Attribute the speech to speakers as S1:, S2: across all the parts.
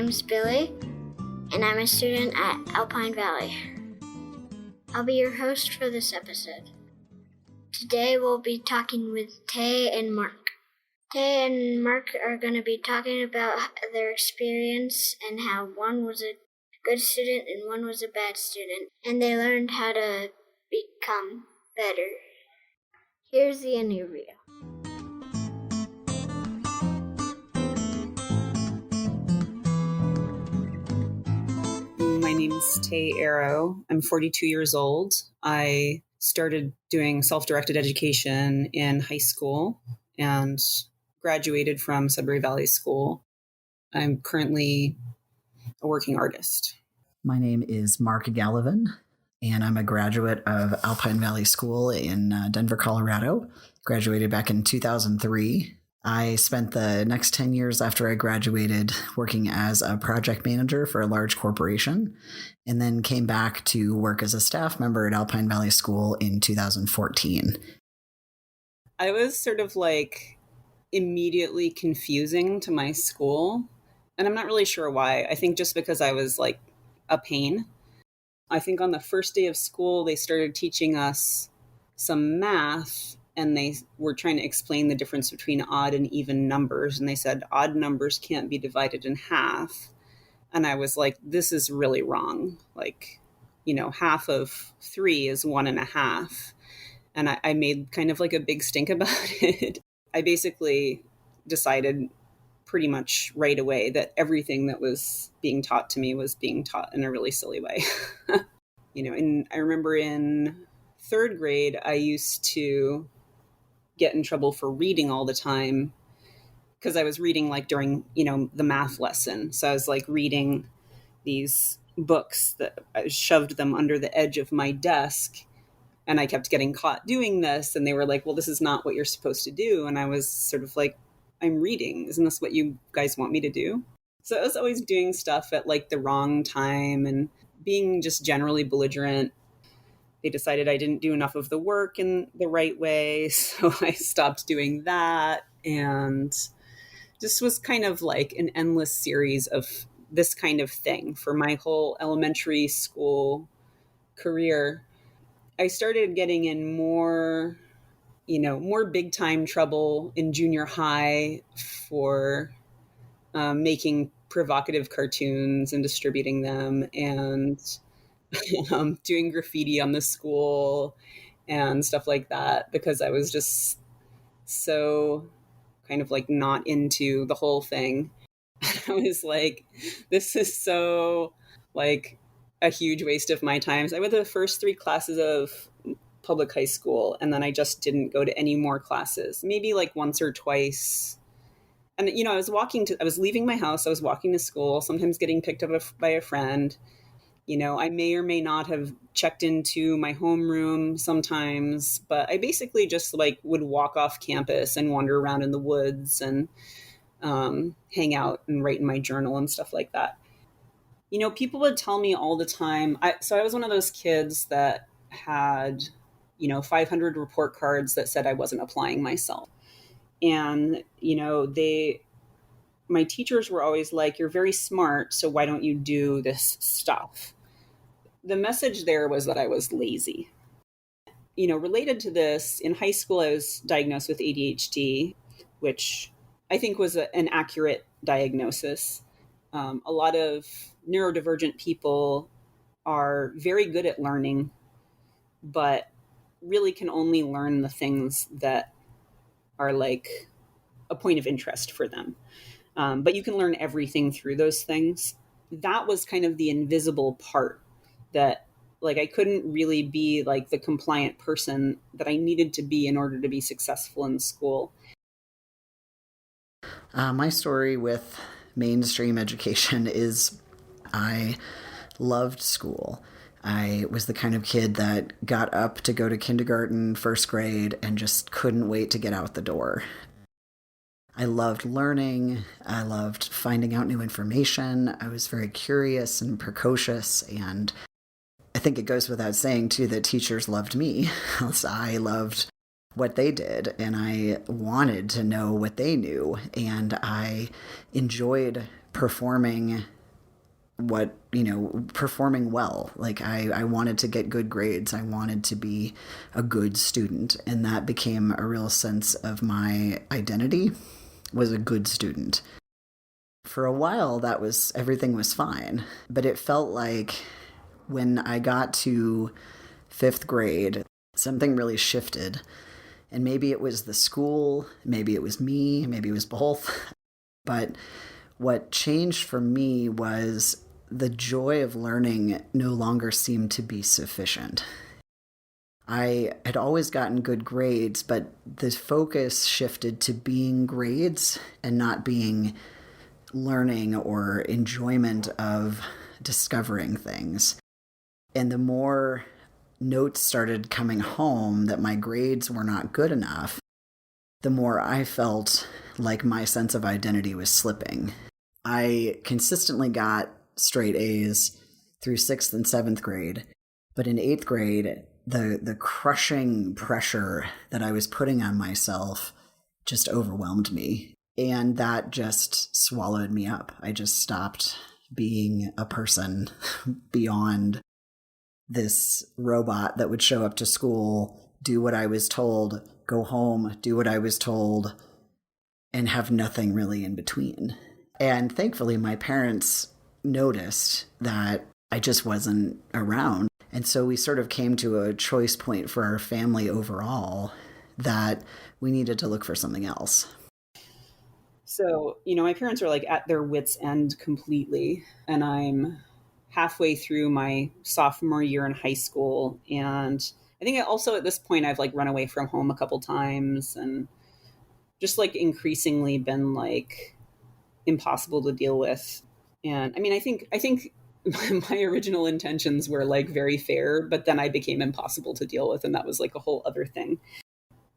S1: name's Billy, and I'm a student at Alpine Valley. I'll be your host for this episode. Today we'll be talking with Tay and Marc. Tay and Marc are going to be talking about their experience and how one was a good student and one was a bad student, and they learned how to become better. Here's the interview.
S2: My name's Tay Arrow. I'm 42 years old. I started doing self-directed education in high school and graduated from Sudbury Valley School. I'm currently a working artist.
S3: My name is Marc Gallivan, and I'm a graduate of Alpine Valley School in Denver, Colorado. Graduated back in 2003. I spent the next 10 years after I graduated working as a project manager for a large corporation, and then came back to work as a staff member at Alpine Valley School in 2014.
S2: I was sort of like immediately confusing to my school, and I'm not really sure why. I think just because I was like a pain. I think on the first day of school, they started teaching us some math, and they were trying to explain the difference between odd and even numbers. And they said odd numbers can't be divided in half. And I was like, this is really wrong. Like, half of 3 is 1.5. And I made kind of like a big stink about it. I basically decided pretty much right away that everything that was being taught to me was being taught in a really silly way. And I remember in 3rd grade, I used to get in trouble for reading all the time because I was reading like during, the math lesson. So I was like reading these books that I shoved them under the edge of my desk, and I kept getting caught doing this. And they were like, well, this is not what you're supposed to do. And I was sort of like, I'm reading. Isn't this what you guys want me to do? So I was always doing stuff at like the wrong time and being just generally belligerent. They decided I didn't do enough of the work in the right way, so I stopped doing that. And this was kind of like an endless series of this kind of thing for my whole elementary school career. I started getting in more big time trouble in junior high for making provocative cartoons and distributing them, and doing graffiti on the school and stuff like that, because I was just so kind of like not into the whole thing. I was like, this is so like a huge waste of my time. So I went to the first 3 classes of public high school, and then I just didn't go to any more classes, maybe like once or twice. And, I was leaving my house, I was walking to school, sometimes getting picked up by a friend. I may or may not have checked into my homeroom sometimes, but I basically just like would walk off campus and wander around in the woods and hang out and write in my journal and stuff like that. People would tell me all the time. So I was one of those kids that had, 500 report cards that said I wasn't applying myself. And, my teachers were always like, you're very smart, so why don't you do this stuff? The message there was that I was lazy. Related to this, in high school, I was diagnosed with ADHD, which I think was an accurate diagnosis. A lot of neurodivergent people are very good at learning, but really can only learn the things that are like a point of interest for them. But you can learn everything through those things. That was kind of the invisible part that like I couldn't really be like the compliant person that I needed to be in order to be successful in school.
S3: My story with mainstream education is I loved school. I was the kind of kid that got up to go to kindergarten, 1st grade, and just couldn't wait to get out the door. I loved learning. I loved finding out new information. I was very curious and precocious, and I think it goes without saying, too, that teachers loved me. I loved what they did, and I wanted to know what they knew, and I enjoyed performing performing well. Like I wanted to get good grades. I wanted to be a good student. And that became a real sense of my identity, was a good student. For a while, everything was fine. But it felt like when I got to 5th grade, something really shifted. And maybe it was the school, maybe it was me, maybe it was both. But what changed for me was the joy of learning no longer seemed to be sufficient. I had always gotten good grades, but the focus shifted to being grades and not being learning or enjoyment of discovering things. And the more notes started coming home that my grades were not good enough, the more I felt like my sense of identity was slipping. I consistently got straight A's through 6th and 7th grade, but in 8th grade, the crushing pressure that I was putting on myself just overwhelmed me, and that just swallowed me up. I just stopped being a person beyond this robot that would show up to school, do what I was told, go home, do what I was told, and have nothing really in between. And thankfully, my parents noticed that I just wasn't around. And so we sort of came to a choice point for our family overall that we needed to look for something else.
S2: So, my parents are like at their wits' end completely. And I'm halfway through my sophomore year in high school. And I think also at this point, I've like run away from home a couple times and just like increasingly been like impossible to deal with. And I mean, I think my original intentions were like very fair, but then I became impossible to deal with. And that was like a whole other thing.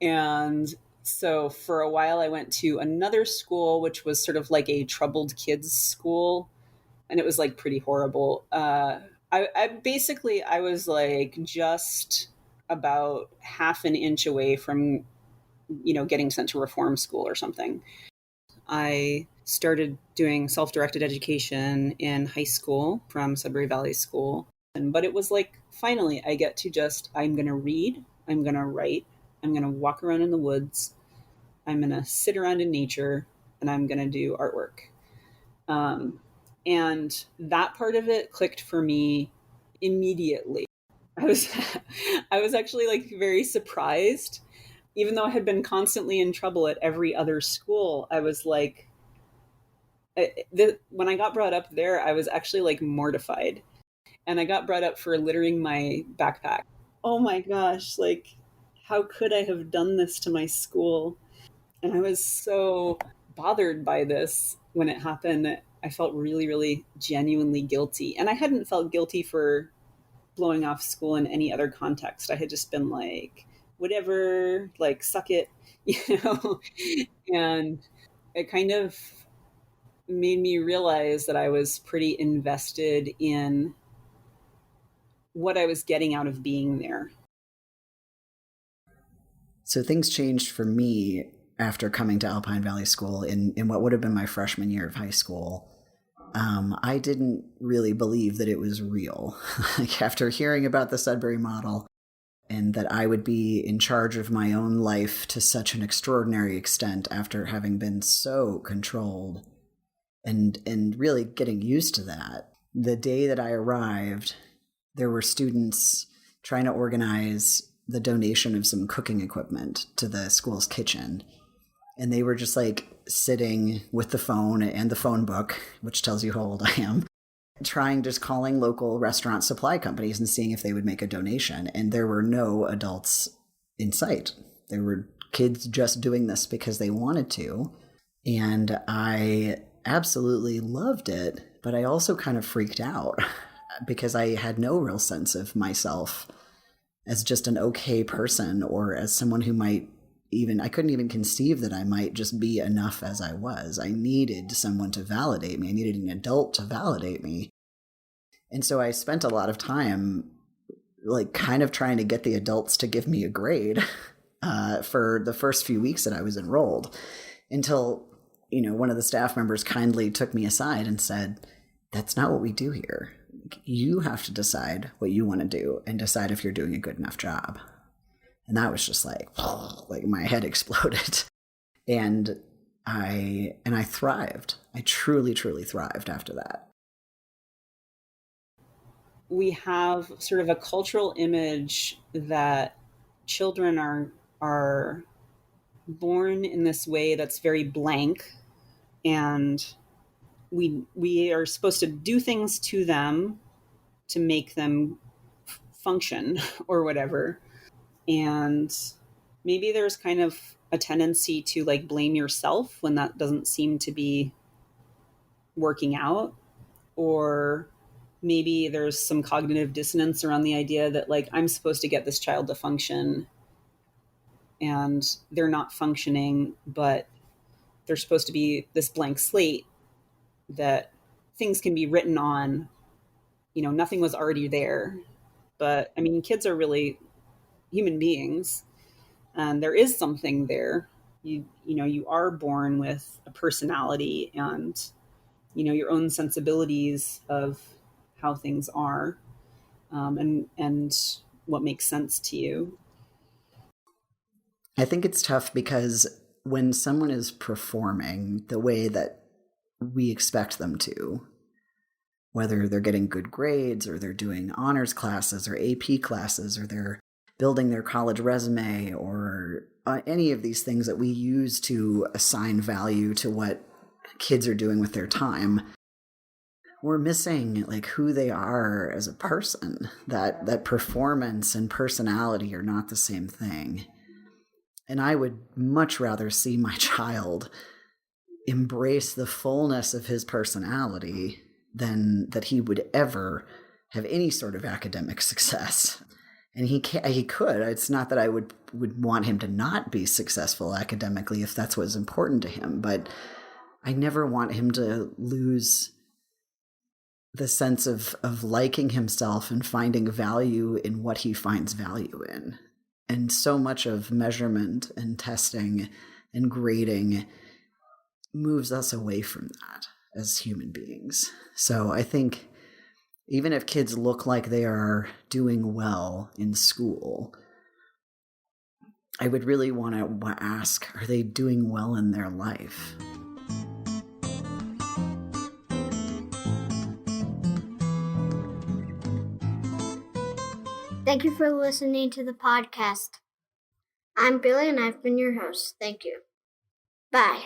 S2: And so for a while I went to another school, which was sort of like a troubled kids school. And it was like pretty horrible. I was like just about half an inch away from, getting sent to reform school or something. I started doing self-directed education in high school from Sudbury Valley School. But it was like, finally, I get to I'm going to read, I'm going to write, I'm going to walk around in the woods, I'm going to sit around in nature, and I'm going to do artwork. And that part of it clicked for me immediately. I was actually like very surprised. Even though I had been constantly in trouble at every other school, I was like, when I got brought up there, I was actually like mortified. And I got brought up for littering my backpack. Oh my gosh, like, how could I have done this to my school? And I was so bothered by this when it happened. I felt really, really genuinely guilty. And I hadn't felt guilty for blowing off school in any other context. I had just been like, whatever, like, suck it, And it kind of made me realize that I was pretty invested in what I was getting out of being there.
S3: So things changed for me after coming to Alpine Valley School in what would have been my freshman year of high school. I didn't really believe that it was real. Like, after hearing about the Sudbury model and that I would be in charge of my own life to such an extraordinary extent after having been so controlled and really getting used to that. The day that I arrived, there were students trying to organize the donation of some cooking equipment to the school's kitchen. And they were just like sitting with the phone and the phone book, which tells you how old I am, calling local restaurant supply companies and seeing if they would make a donation. And there were no adults in sight. There were kids just doing this because they wanted to. And I absolutely loved it, but I also kind of freaked out because I had no real sense of myself as just an okay person or as someone who I couldn't even conceive that I might just be enough as I was. I needed someone to validate me. I needed an adult to validate me. And so I spent a lot of time like kind of trying to get the adults to give me a grade for the first few weeks that I was enrolled, until, one of the staff members kindly took me aside and said, that's not what we do here. You have to decide what you want to do and decide if you're doing a good enough job. And that was just like my head exploded. And I thrived. I truly, truly thrived after that.
S2: We have sort of a cultural image that children are born in this way that's very blank, and we are supposed to do things to them to make them function or whatever. And maybe there's kind of a tendency to like blame yourself when that doesn't seem to be working out, or maybe there's some cognitive dissonance around the idea that like I'm supposed to get this child to function and they're not functioning, but they're supposed to be this blank slate that things can be written on. Nothing was already there. But I mean, kids are really human beings, and there is something there. You are born with a personality and your own sensibilities of how things are, and what makes sense to you.
S3: I think it's tough because when someone is performing the way that we expect them to, whether they're getting good grades or they're doing honors classes or AP classes or they're building their college resume or any of these things that we use to assign value to what kids are doing with their time, we're missing like who they are as a person. That performance and personality are not the same thing. And I would much rather see my child embrace the fullness of his personality than that he would ever have any sort of academic success. And he could. It's not that I would want him to not be successful academically if that's what's important to him, but I never want him to lose the sense of liking himself and finding value in what he finds value in. And so much of measurement and testing and grading moves us away from that as human beings. So I think even if kids look like they are doing well in school, I would really want to ask, are they doing well in their life?
S1: Thank you for listening to the podcast. I'm Billy and I've been your host. Thank you. Bye.